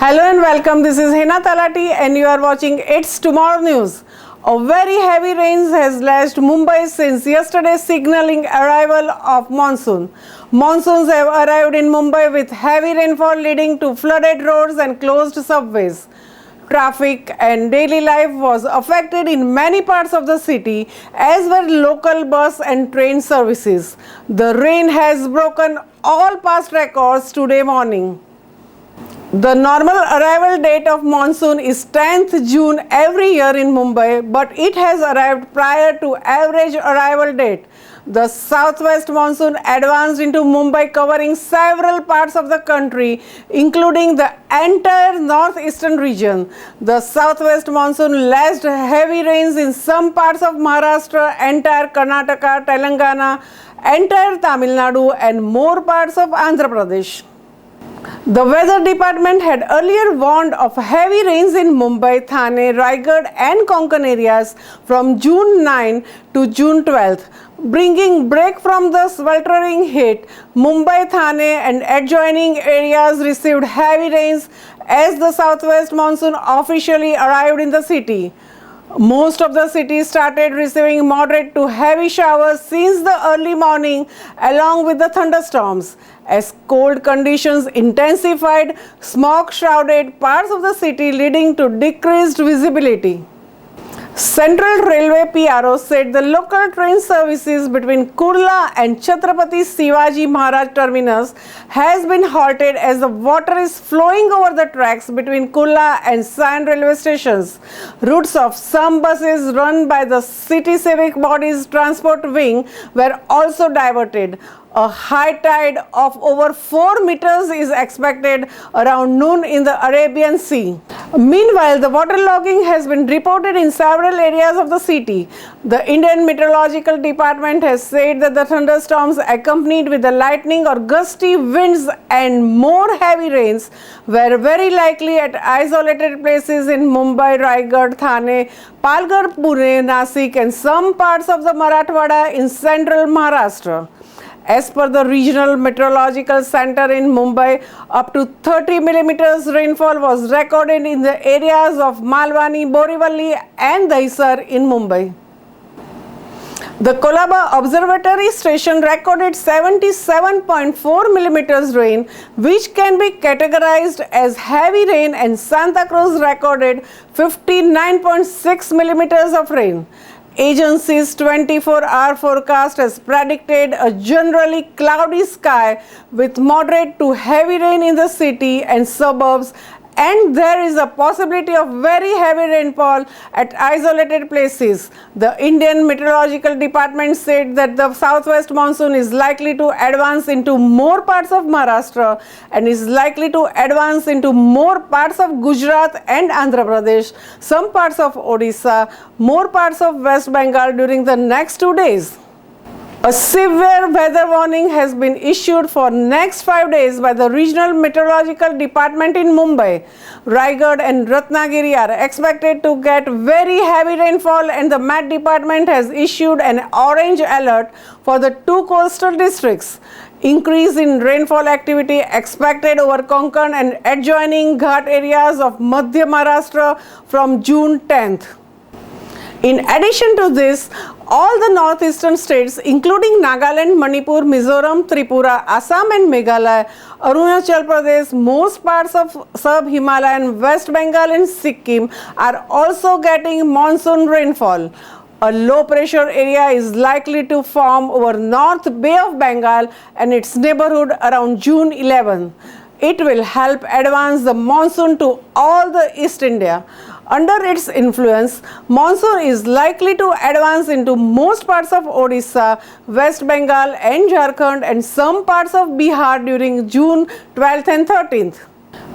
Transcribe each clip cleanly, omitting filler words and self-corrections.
Hello and welcome. This is Hena Talati and you are watching It's Tomorrow News. A very heavy rain has lashed Mumbai since yesterday, signaling arrival of monsoon. Monsoons have arrived in Mumbai with heavy rainfall leading to flooded roads and closed subways. Traffic and daily life was affected in many parts of the city, as were local bus and train services. The rain has broken all past records today morning. The normal arrival date of monsoon is 10th June every year in Mumbai, but it has arrived prior to average arrival date. The southwest monsoon advanced into Mumbai, covering several parts of the country, including the entire northeastern region. The southwest monsoon lashed heavy rains in some parts of Maharashtra, entire Karnataka, Telangana, entire Tamil Nadu, and more parts of Andhra Pradesh. The weather department had earlier warned of heavy rains in Mumbai, Thane, Raigad and Konkan areas from June 9 to June 12th, bringing break from the sweltering heat. Mumbai, Thane and adjoining areas received heavy rains as the southwest monsoon officially arrived in the city. Most of the city started receiving moderate to heavy showers since the early morning, along with the thunderstorms. As cold conditions intensified, smoke shrouded parts of the city, leading to decreased visibility. Central Railway PRO said the local train services between Kurla and Chhatrapati Shivaji Maharaj terminus has been halted as the water is flowing over the tracks between Kurla and Sion railway stations. Routes of some buses run by the city civic body's transport wing were also diverted. A high tide of over 4 meters is expected around noon in the Arabian Sea. Meanwhile, the waterlogging has been reported in several areas of the city. The Indian Meteorological Department has said that the thunderstorms accompanied with the lightning or gusty winds and more heavy rains were very likely at isolated places in Mumbai, Raigad, Thane, Palghar, Pune, Nasik and some parts of the Marathwada in central Maharashtra. As per the Regional Meteorological Center in Mumbai, up to 30 millimeters rainfall was recorded in the areas of Malwani, Borivali and Dahisar in Mumbai. The Kolaba Observatory Station recorded 77.4 millimeters rain, which can be categorized as heavy rain, and Santa Cruz recorded 59.6 millimeters of rain. Agency's 24-hour forecast has predicted a generally cloudy sky with moderate to heavy rain in the city and suburbs, and there is a possibility of very heavy rainfall at isolated places. The Indian Meteorological Department said that the southwest monsoon is likely to advance into more parts of Maharashtra and is likely to advance into more parts of Gujarat and Andhra Pradesh, some parts of Odisha, more parts of West Bengal during the next 2 days. A severe weather warning has been issued for next 5 days by the Regional Meteorological Department in Mumbai. Raigad and Ratnagiri are expected to get very heavy rainfall, and the Met Department has issued an orange alert for the 2 coastal districts. Increase in rainfall activity expected over Konkan and adjoining Ghat areas of Madhya Maharashtra from June 10th. In addition to this, all the northeastern states, including Nagaland, Manipur, Mizoram, Tripura, Assam and Meghalaya, Arunachal Pradesh, most parts of sub-Himalayan, West Bengal and Sikkim are also getting monsoon rainfall. A low pressure area is likely to form over North Bay of Bengal and its neighborhood around June 11. It will help advance the monsoon to all the East India. Under its influence, monsoon is likely to advance into most parts of Odisha, West Bengal and Jharkhand and some parts of Bihar during June 12th and 13th.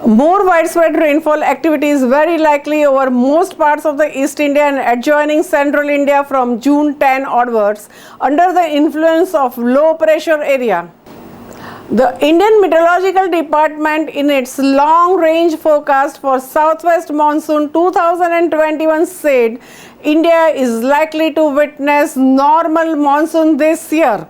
More widespread rainfall activity is very likely over most parts of the East India and adjoining Central India from June 10 onwards under the influence of low pressure area. The Indian Meteorological Department, in its long-range forecast for Southwest Monsoon 2021, said India is likely to witness normal monsoon this year.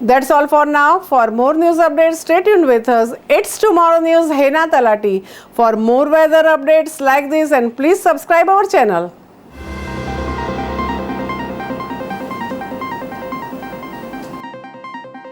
That's all for now. For more news updates, stay tuned with us. It's Tomorrow News, Hena Talati. For more weather updates like this, and please subscribe our channel.